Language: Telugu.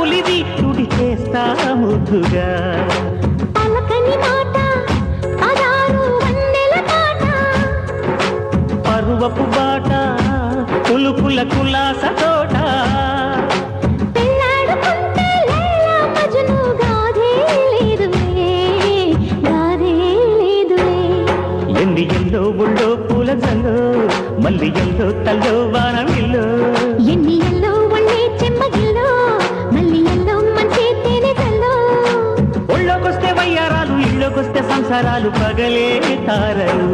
పులిది తుడి చేస్తా ముద్దుగా పలకని మాట పదారు వన్నెల పాట పరువపు బాట పులుకుల కులాస తోట పెళ్ళాడుకుంటే లైలా మజ్ను గాథే లేదులే గాథే లేదులే ఎన్ని ఎల్లో ముళ్ళో పూల జల్లో మల్లి ఎల్లో తల్లో వానవిల్లో ఎన్ని ఎల్లో ఒళ్ళే చెమ్మగిల్లో మళ్ళీ ఎల్లో మంచి తేనె జల్లో ఒళ్ళోకొస్తే వయ్యారాలు ఇళ్ళోకొస్తే సంసారాలు పగలే తారలు